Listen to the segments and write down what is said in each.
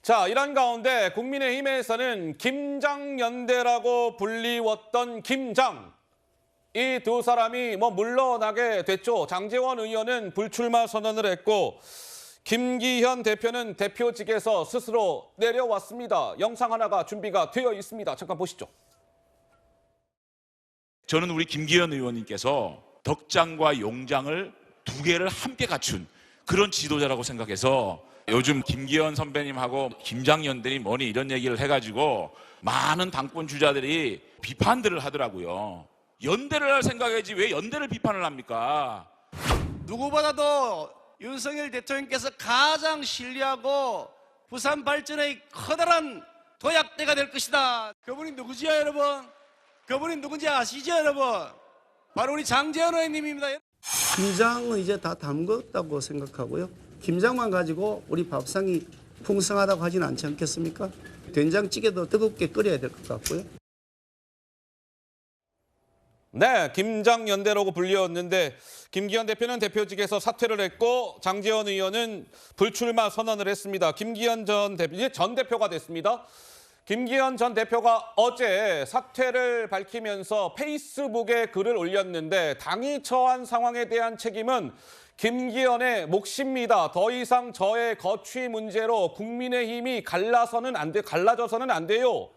자, 이런 가운데 국민의힘에서는 김장연대라고 불리웠던 김장. 이 두 사람이 물러나게 됐죠. 장제원 의원은 불출마 선언을 했고 김기현 대표는 대표직에서 스스로 내려왔습니다. 영상 하나가 준비가 되어 있습니다. 잠깐 보시죠. 저는 우리 김기현 의원님께서 덕장과 용장을 두 개를 함께 갖춘 그런 지도자라고 생각해서 요즘 김기현 선배님하고 김장연대니 뭐니 이런 얘기를 해가지고 많은 당권 주자들이 비판들을 하더라고요. 연대를 할 생각이지 왜 연대를 비판을 합니까? 누구보다도 윤석열 대통령께서 가장 신뢰하고 부산 발전의 커다란 도약대가 될 것이다. 그분이 누구지요, 여러분? 그분이 누군지 아시죠, 여러분? 바로 우리 장제원 의원님입니다. 김장은 이제 다 담궜다고 생각하고요. 김장만 가지고 우리 밥상이 풍성하다고 하진 않지 않겠습니까? 된장찌개도 뜨겁게 끓여야 될 것 같고요. 네, 김장연대라고 불리웠는데 김기현 대표는 대표직에서 사퇴를 했고 장제원 의원은 불출마 선언을 했습니다. 김기현 전 대표, 이제 전 대표가 됐습니다. 김기현 전 대표가 어제 사퇴를 밝히면서 페이스북에 글을 올렸는데 당이 처한 상황에 대한 책임은 김기현의 몫입니다. 더 이상 저의 거취 문제로 국민의힘이 갈라져서는 안 돼요.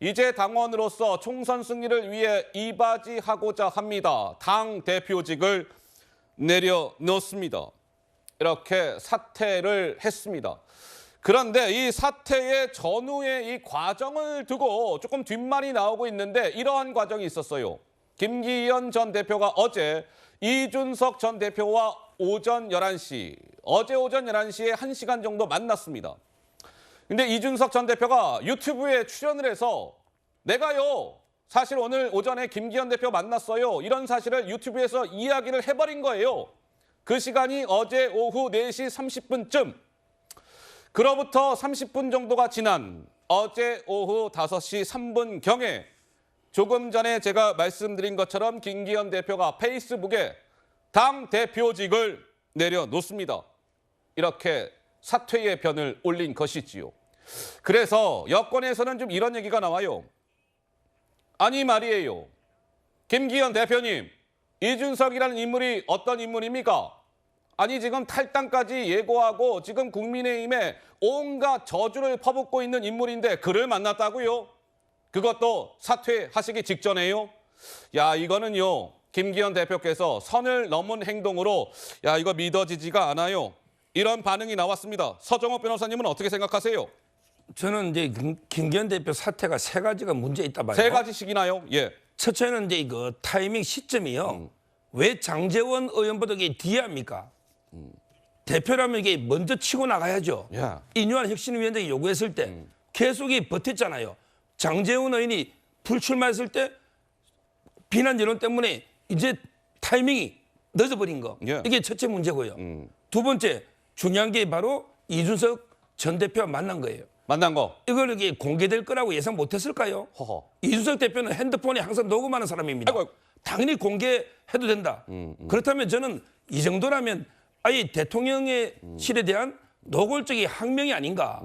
이제 당원으로서 총선 승리를 위해 이바지하고자 합니다. 당 대표직을 내려놓습니다. 이렇게 사퇴를 했습니다. 그런데 이 사퇴의 전후의 이 과정을 두고 조금 뒷말이 나오고 있는데 이러한 과정이 있었어요. 김기현 전 대표가 어제 이준석 전 대표와 오전 11시, 어제 오전 11시에 1시간 정도 만났습니다. 근데 이준석 전 대표가 유튜브에 출연을 해서 내가요, 사실 오늘 오전에 김기현 대표 만났어요. 이런 사실을 유튜브에서 이야기를 해버린 거예요. 그 시간이 어제 오후 4시 30분쯤. 그로부터 30분 정도가 지난 어제 오후 5시 3분경에 조금 전에 제가 말씀드린 것처럼 김기현 대표가 페이스북에 당 대표직을 내려놓습니다. 이렇게 사퇴의 변을 올린 것이지요. 그래서 여권에서는 좀 이런 얘기가 나와요. 아니 말이에요. 김기현 대표님, 이준석이라는 인물이 어떤 인물입니까? 아니 지금 탈당까지 예고하고 지금 국민의힘에 온갖 저주를 퍼붓고 있는 인물인데 그를 만났다고요? 그것도 사퇴하시기 직전에요? 야, 이거는요. 김기현 대표께서 선을 넘은 행동으로 야, 이거 믿어지지가 않아요. 이런 반응이 나왔습니다. 서정호 변호사님은 어떻게 생각하세요? 저는 이제 김기현 대표 사태가 세 가지가 문제 있다 봐요. 세 가지씩이나요? 예. 첫째는 이제 그 타이밍 시점이요. 왜 장제원 의원보다 이게 뒤에 합니까? 대표라면 이게 먼저 치고 나가야죠. 예. 인유한 혁신위원장이 요구했을 때 계속 버텼잖아요. 장제원 의원이 불출마했을 때 비난 여론 때문에 이제 타이밍이 늦어버린 거. 예. 이게 첫째 문제고요. 두 번째 중요한 게 바로 이준석 전 대표와 만난 거예요. 만난 거. 이걸 이게 공개될 거라고 예상 못했을까요? 허허. 이준석 대표는 핸드폰에 항상 녹음하는 사람입니다. 아이고. 당연히 공개해도 된다. 그렇다면 저는 이 정도라면 아예 대통령의 실에 대한 노골적인 항명이 아닌가.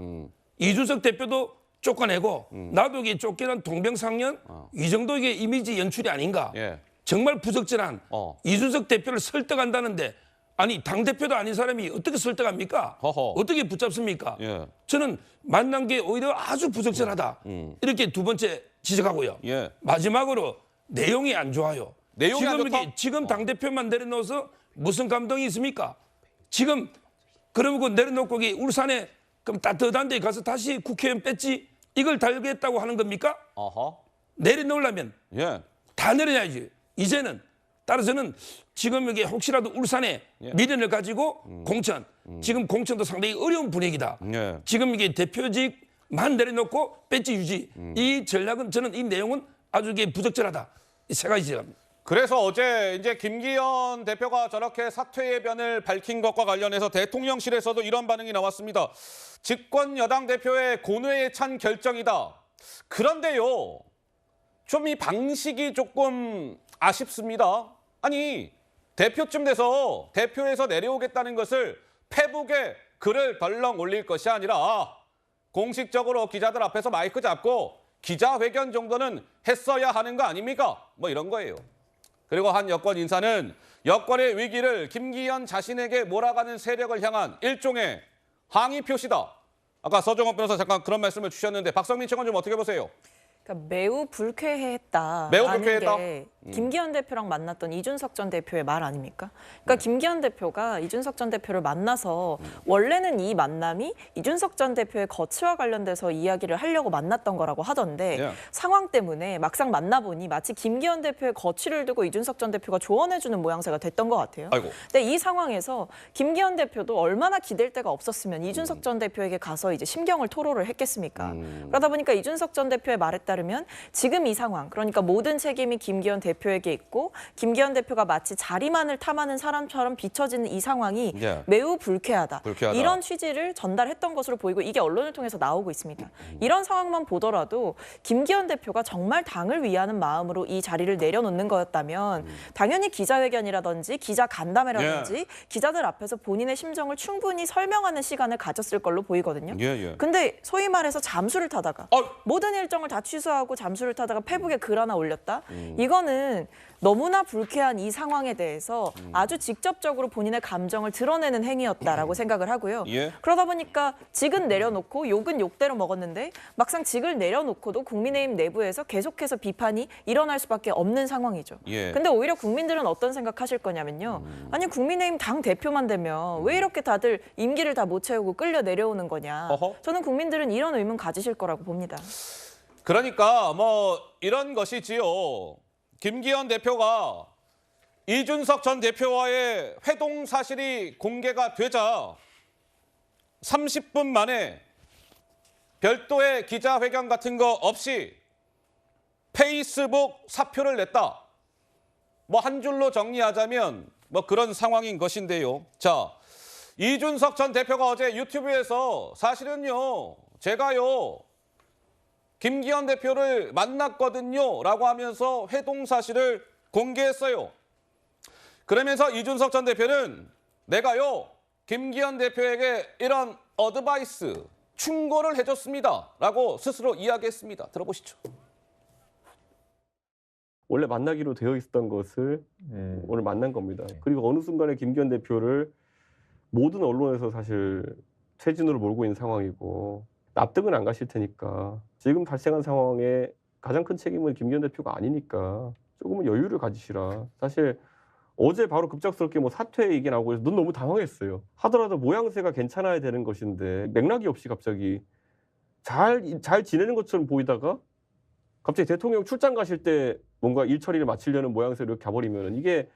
이준석 대표도 쫓아내고 나도 이게 쫓겨난 동병상련 이 정도 이게 이미지 연출이 아닌가. 예. 정말 부적절한 이준석 대표를 설득한다는데 아니 당대표도 아닌 사람이 어떻게 설득합니까? 허허. 어떻게 붙잡습니까? 예. 저는 만난 게 오히려 아주 부적절하다. 이렇게 두 번째 지적하고요. 예. 마지막으로 내용이 안 좋아요. 내용이 안 좋다? 지금 당대표만 내려놓아서 무슨 감동이 있습니까? 지금 그러고 내려놓고 울산에 그럼 따뜻한 데 가서 다시 국회의원 뺐지 이걸 달겠다고 하는 겁니까? 어허. 내려놓으려면 예. 다 내려야지. 이제는 따라서는 지금 이게 혹시라도 울산에 미련을 가지고 공천, 지금 공천도 상당히 어려운 분위기다. 예. 지금 이게 대표직만 내려놓고 배지 유지. 이 전략은 저는 이 내용은 아주 이게 부적절하다. 이 세 가지 지적합니다. 그래서 어제 이제 김기현 대표가 저렇게 사퇴의 변을 밝힌 것과 관련해서 대통령실에서도 이런 반응이 나왔습니다. 집권 여당 대표의 고뇌에 찬 결정이다. 그런데요, 좀 이 방식이 조금 아쉽습니다. 아니, 대표쯤 돼서 대표에서 내려오겠다는 것을 페북에 글을 덜렁 올릴 것이 아니라 공식적으로 기자들 앞에서 마이크 잡고 기자회견 정도는 했어야 하는 거 아닙니까? 뭐 이런 거예요. 그리고 한 여권 인사는 여권의 위기를 김기현 자신에게 몰아가는 세력을 향한 일종의 항의 표시다. 아까 서정원 변호사 잠깐 그런 말씀을 주셨는데 박성민 측은 좀 어떻게 보세요? 그러니까 매우 불쾌했다. 매우 불쾌했다? 게 김기현 대표랑 만났던 이준석 전 대표의 말 아닙니까? 그러니까 김기현 대표가 이준석 전 대표를 만나서 원래는 이 만남이 이준석 전 대표의 거취와 관련돼서 이야기를 하려고 만났던 거라고 하던데 예. 상황 때문에 막상 만나보니 마치 김기현 대표의 거취를 두고 이준석 전 대표가 조언해주는 모양새가 됐던 것 같아요. 아이고. 근데 이 상황에서 김기현 대표도 얼마나 기댈 데가 없었으면 이준석 전 대표에게 가서 이제 심경을 토로를 했겠습니까? 그러다 보니까 이준석 전 대표의 말에 따르면 지금 이 상황, 그러니까 모든 책임이 김기현 대표에게 있고 김기현 대표가 마치 자리만을 탐하는 사람처럼 비춰지는 이 상황이 예. 매우 불쾌하다. 불쾌하다. 이런 취지를 전달했던 것으로 보이고 이게 언론을 통해서 나오고 있습니다. 이런 상황만 보더라도 김기현 대표가 정말 당을 위하는 마음으로 이 자리를 내려놓는 거였다면 당연히 기자회견이라든지 기자 간담회라든지 기자들 앞에서 본인의 심정을 충분히 설명하는 시간을 가졌을 걸로 보이거든요. 예. 근데 소위 말해서 잠수를 타다가 모든 일정을 다 취소하고 잠수를 타다가 페북에 글 하나 올렸다? 이거는 너무나 불쾌한 이 상황에 대해서 아주 직접적으로 본인의 감정을 드러내는 행위였다라고 생각을 하고요. 예. 그러다 보니까 직은 내려놓고 욕은 욕대로 먹었는데 막상 직을 내려놓고도 국민의힘 내부에서 계속해서 비판이 일어날 수밖에 없는 상황이죠. 예. 근데 오히려 국민들은 어떤 생각하실 거냐면요. 아니 국민의힘 당 대표만 되면 왜 이렇게 다들 임기를 다 못 채우고 끌려 내려오는 거냐. 어허. 저는 국민들은 이런 의문 가지실 거라고 봅니다. 그러니까 뭐 이런 것이지요. 김기현 대표가 이준석 전 대표와의 회동 사실이 공개가 되자 30분 만에 별도의 기자회견 같은 거 없이 페이스북 사표를 냈다. 뭐 한 줄로 정리하자면 뭐 그런 상황인 것인데요. 자, 이준석 전 대표가 어제 유튜브에서 사실은요, 제가요, 김기현 대표를 만났거든요 라고 하면서 회동 사실을 공개했어요. 그러면서 이준석 전 대표는 내가요 김기현 대표에게 이런 어드바이스 충고를 해줬습니다 라고 스스로 이야기했습니다. 들어보시죠. 원래 만나기로 되어 있었던 것을 오늘 만난 겁니다. 그리고 어느 순간에 김기현 대표를 모든 언론에서 사실 퇴진으로 몰고 있는 상황이고 납득은 안 가실 테니까 지금 발생한 상황에 가장 큰 책임은 김기현 대표가 아니니까 조금은 여유를 가지시라. 사실 어제 바로 급작스럽게 뭐 사퇴 얘기 나오고 해서 너무 당황했어요. 하더라도 모양새가 괜찮아야 되는 것인데 맥락이 없이 갑자기 잘 지내는 것처럼 보이다가 갑자기 대통령 출장 가실 때 뭔가 일 처리를 마치려는 모양새로 이렇게 가버리면 이게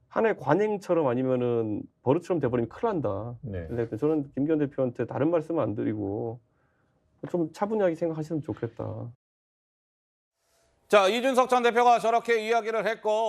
하나의 관행처럼 아니면은 버릇처럼 돼버리면 큰일 난다. 네. 근데 저는 김기현 대표한테 다른 말씀은 안 드리고 좀 차분하게 생각하시면 좋겠다. 자, 이준석 전 대표가 저렇게 이야기를 했고